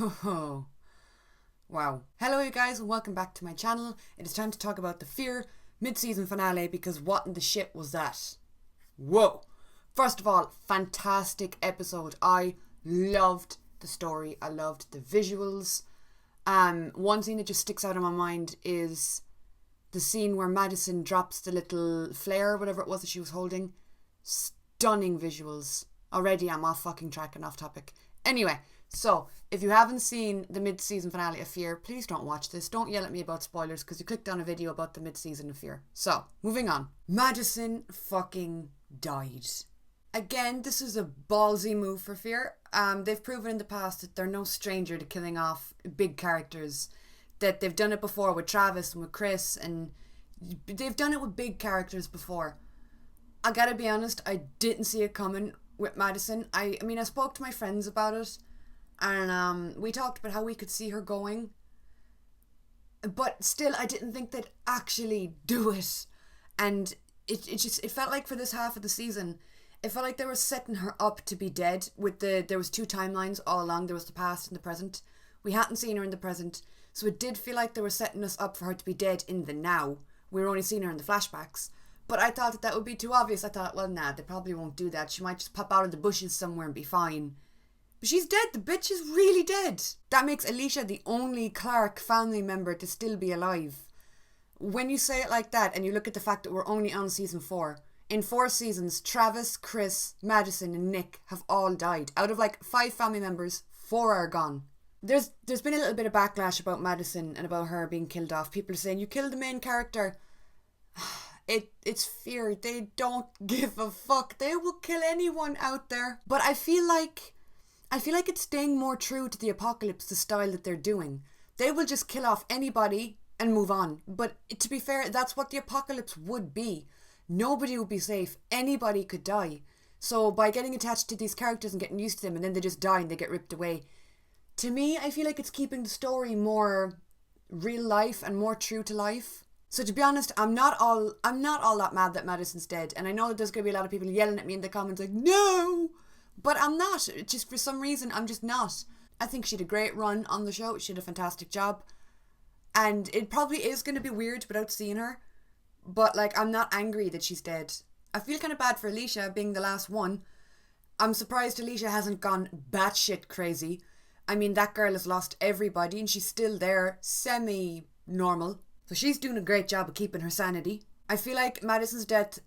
Oh, wow. Hello you guys and welcome back to my channel. It is time to talk about the Fear mid-season finale because what in the shit was that? Whoa. First of all, fantastic episode. I loved the story. I loved the visuals. One scene that just sticks out in my mind is the scene where Madison drops the little flare, whatever it was that she was holding. Stunning visuals. Already I'm off fucking track and off topic. Anyway, so if you haven't seen the mid-season finale of Fear, please don't watch this. Don't yell at me about spoilers because you clicked on a video about the mid-season of Fear. So, moving on. Madison fucking died. Again, this is a ballsy move for Fear. They've proven in the past that they're no stranger to killing off big characters. That they've done it before with Travis and with Chris, and they've done it with big characters before. I gotta be honest, I didn't see it coming with Madison. I mean, I spoke to my friends about it, and we talked about how we could see her going. But still, I didn't think they'd actually do it. And it felt like for this half of the season, it felt like they were setting her up to be dead. There was two timelines all along. There was the past and the present. We hadn't seen her in the present, so it did feel like they were setting us up for her to be dead in the now. We were only seeing her in the flashbacks. But I thought that would be too obvious. I thought, well, nah, they probably won't do that. She might just pop out of the bushes somewhere and be fine. But she's dead. The bitch is really dead. That makes Alicia the only Clark family member to still be alive. When you say it like that and you look at the fact that we're only on season 4, in 4 seasons, Travis, Chris, Madison and Nick have all died. Out of like 5 family members, 4 are gone. There's been a little bit of backlash about Madison and about her being killed off. People are saying, you killed the main character. It's Fear. They don't give a fuck. They will kill anyone out there. But I feel like it's staying more true to the Apocalypse, the style that they're doing. They will just kill off anybody and move on. But to be fair, that's what the Apocalypse would be. Nobody would be safe. Anybody could die. So by getting attached to these characters and getting used to them and then they just die and they get ripped away, to me, I feel like it's keeping the story more real life and more true to life. So to be honest, I'm not all that mad that Madison's dead. And I know that there's going to be a lot of people yelling at me in the comments like, no! But I'm not. Just for some reason, I'm just not. I think she had a great run on the show. She did a fantastic job. And it probably is going to be weird without seeing her. But like, I'm not angry that she's dead. I feel kind of bad for Alicia being the last one. I'm surprised Alicia hasn't gone batshit crazy. I mean, that girl has lost everybody and she's still there, semi-normal. So she's doing a great job of keeping her sanity. I feel like Madison's death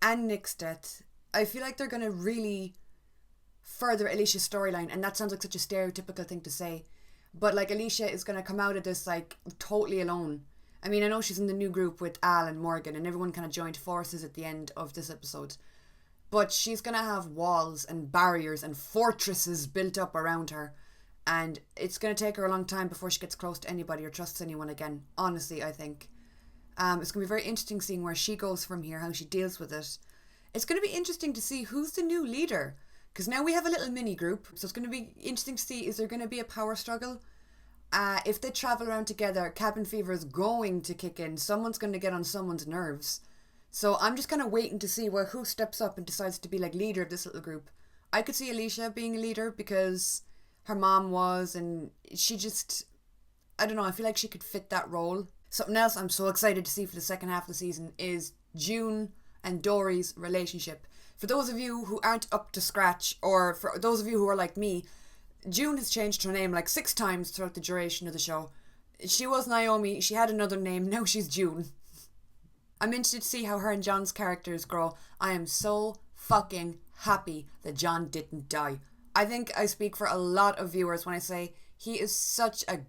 and Nick's death, I feel like they're going to really further Alicia's storyline. And that sounds like such a stereotypical thing to say. But like, Alicia is going to come out of this like totally alone. I mean, I know she's in the new group with Al and Morgan and everyone kind of joined forces at the end of this episode. But she's going to have walls and barriers and fortresses built up around her. And it's going to take her a long time before she gets close to anybody or trusts anyone again. Honestly, I think. It's going to be very interesting seeing where she goes from here, how she deals with it. It's going to be interesting to see who's the new leader. Because now we have a little mini group. So it's going to be interesting to see, is there going to be a power struggle? If they travel around together, cabin fever is going to kick in. Someone's going to get on someone's nerves. So I'm just kind of waiting to see who steps up and decides to be like leader of this little group. I could see Alicia being a leader because her mom was, and she just, I don't know, I feel like she could fit that role. Something else I'm so excited to see for the second half of the season is June and Dory's relationship. For those of you who aren't up to scratch, or for those of you who are like me, June has changed her name like 6 times throughout the duration of the show. She was Naomi, she had another name, now she's June. I'm interested to see how her and John's characters grow. I am so fucking happy that John didn't die. I think I speak for a lot of viewers when I say he is such a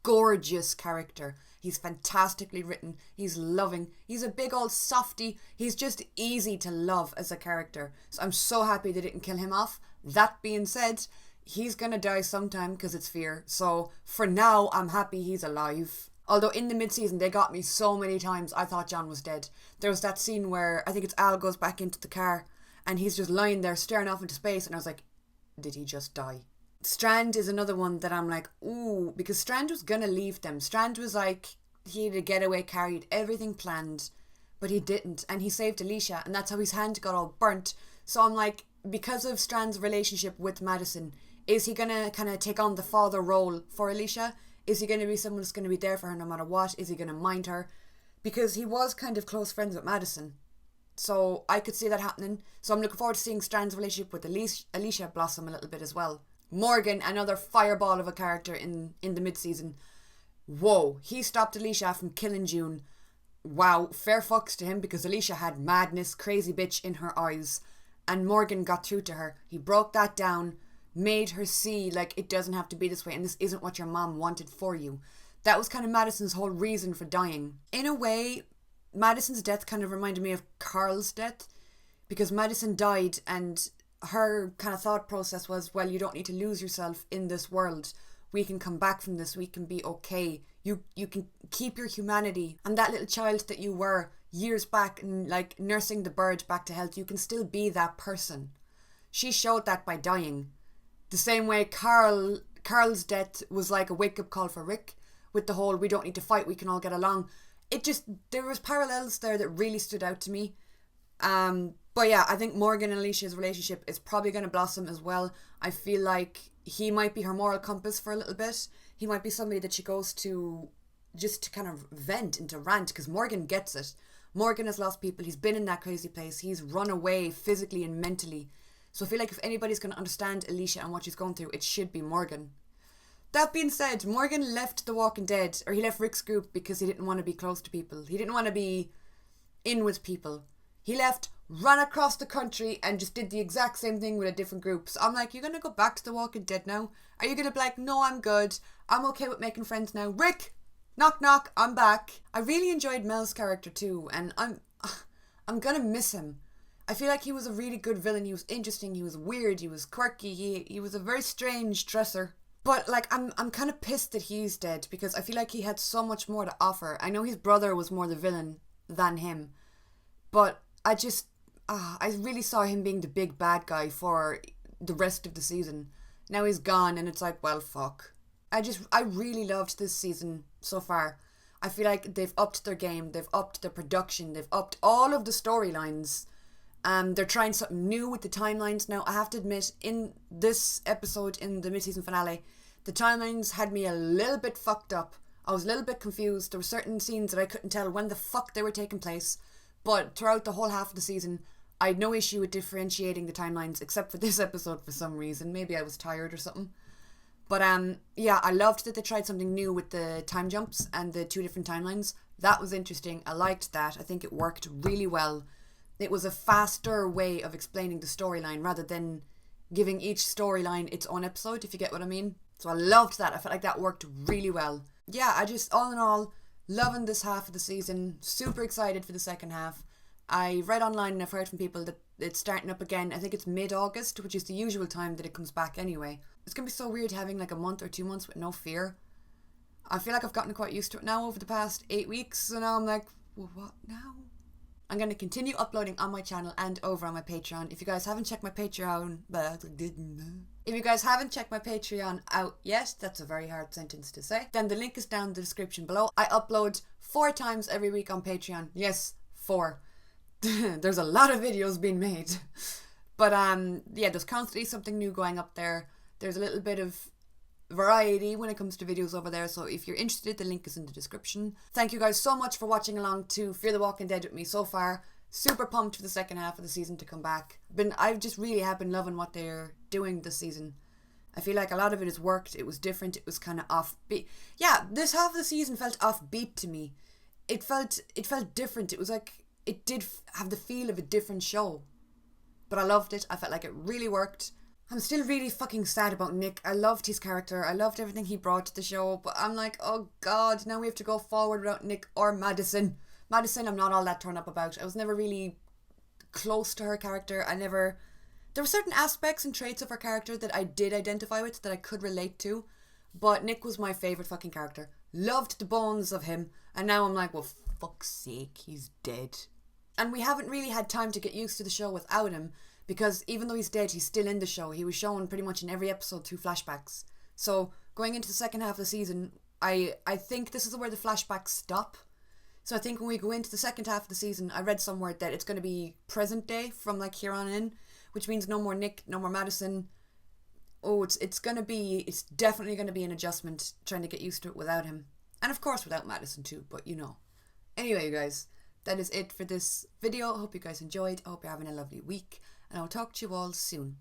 gorgeous character. He's fantastically written. He's loving. He's a big old softy. He's just easy to love as a character. So I'm so happy they didn't kill him off. That being said, he's gonna die sometime because it's Fear. So for now, I'm happy he's alive. Although in the mid-season, they got me so many times I thought John was dead. There was that scene where I think it's Al goes back into the car and he's just lying there staring off into space, and I was like, did he just die? Strand is another one that I'm like, ooh, because Strand was gonna leave them. Strand was like, he had a getaway car, he had everything planned, but he didn't, and he saved Alicia, and that's how his hand got all burnt. So I'm like, because of Strand's relationship with Madison, Is he gonna kind of take on the father role for Alicia? Is he gonna be someone that's gonna be there for her no matter what? Is he gonna mind her? Because he was kind of close friends with Madison. So I could see that happening. So I'm looking forward to seeing Stran's relationship with Alicia blossom a little bit as well. Morgan, another fireball of a character in the mid-season. Whoa, he stopped Alicia from killing June. Wow, fair fucks to him because Alicia had madness, crazy bitch in her eyes. And Morgan got through to her. He broke that down, made her see like it doesn't have to be this way and this isn't what your mom wanted for you. That was kind of Madison's whole reason for dying. In a way, Madison's death kind of reminded me of Carl's death because Madison died and her kind of thought process was, well, you don't need to lose yourself in this world. We can come back from this. We can be okay. You can keep your humanity. And that little child that you were years back and like nursing the bird back to health, you can still be that person. She showed that by dying. The same way Carl's death was like a wake-up call for Rick with the whole we don't need to fight, we can all get along. There was parallels there that really stood out to me. But yeah, I think Morgan and Alicia's relationship is probably going to blossom as well. I feel like he might be her moral compass for a little bit. He might be somebody that she goes to just to kind of vent and to rant because Morgan gets it. Morgan has lost people. He's been in that crazy place. He's run away physically and mentally. So I feel like if anybody's going to understand Alicia and what she's going through, it should be Morgan. That being said, Morgan left The Walking Dead, or he left Rick's group because he didn't want to be close to people. He didn't want to be in with people. He left, ran across the country and just did the exact same thing with a different group. So I'm like, you're going to go back to The Walking Dead now? Are you going to be like, no, I'm good. I'm okay with making friends now. Rick, knock knock, I'm back. I really enjoyed Mel's character too, and I'm going to miss him. I feel like he was a really good villain. He was interesting, he was weird, he was quirky, he was a very strange dresser. But like I'm kind of pissed that he's dead because I feel like he had so much more to offer. I know his brother was more the villain than him, but I really saw him being the big bad guy for the rest of the season. Now he's gone and it's like, well, fuck. I really loved this season so far. I feel like they've upped their game, they've upped their production, they've upped all of the storylines. They're trying something new with the timelines now. I have to admit, in this episode, in the mid-season finale, the timelines had me a little bit fucked up. I was a little bit confused. There were certain scenes that I couldn't tell when the fuck they were taking place. But throughout the whole half of the season, I had no issue with differentiating the timelines, except for this episode for some reason. Maybe I was tired or something. But yeah, I loved that they tried something new with the time jumps and the 2 different timelines. That was interesting. I liked that. I think it worked really well. It was a faster way of explaining the storyline rather than giving each storyline its own episode, if you get what I mean. So I loved that. I felt like that worked really well. Yeah, I just, all in all, loving this half of the season. Super excited for the second half. I read online and I've heard from people that it's starting up again. I think it's mid-August, which is the usual time that it comes back anyway. It's going to be so weird having like a month or 2 months with no Fear. I feel like I've gotten quite used to it now over the past 8 weeks. So now I'm like, well, what now? I'm going to continue uploading on my channel and over on my Patreon. If you guys haven't checked my Patreon... If you guys haven't checked my Patreon out yet, that's a very hard sentence to say, then the link is down in the description below. I upload 4 times every week on Patreon. Yes, 4. There's a lot of videos being made. But yeah, there's constantly something new going up there. There's a little bit of variety when it comes to videos over there, so if you're interested, the link is in the description. Thank you guys so much for watching along to Fear the Walking Dead with me so far. Super pumped for the second half of the season to come back. I've just really have been loving what they're doing this season. I feel like a lot of it has worked. It was different. It was kind of offbeat. Yeah, this half of the season felt offbeat to me. It felt different. It was like it did have the feel of a different show. But I loved it. I felt like it really worked. I'm still really fucking sad about Nick. I loved his character. I loved everything he brought to the show. But I'm like, oh God, now we have to go forward without Nick or Madison. Madison, I'm not all that torn up about. I was never really close to her character. There were certain aspects and traits of her character that I did identify with, that I could relate to. But Nick was my favourite fucking character. Loved the bones of him. And now I'm like, well, fuck's sake, he's dead. And we haven't really had time to get used to the show without him. Because even though he's dead, he's still in the show. He was shown pretty much in every episode through flashbacks. So going into the second half of the season, I think this is where the flashbacks stop. So I think when we go into the second half of the season, I read somewhere that it's going to be present day from like here on in, which means no more Nick, no more Madison. oh, it's definitely gonna be an adjustment trying to get used to it without him. And of course without Madison too, but you know. Anyway, you guys, that is it for this video. I hope you guys enjoyed. I hope you're having a lovely week, and I'll talk to you all soon.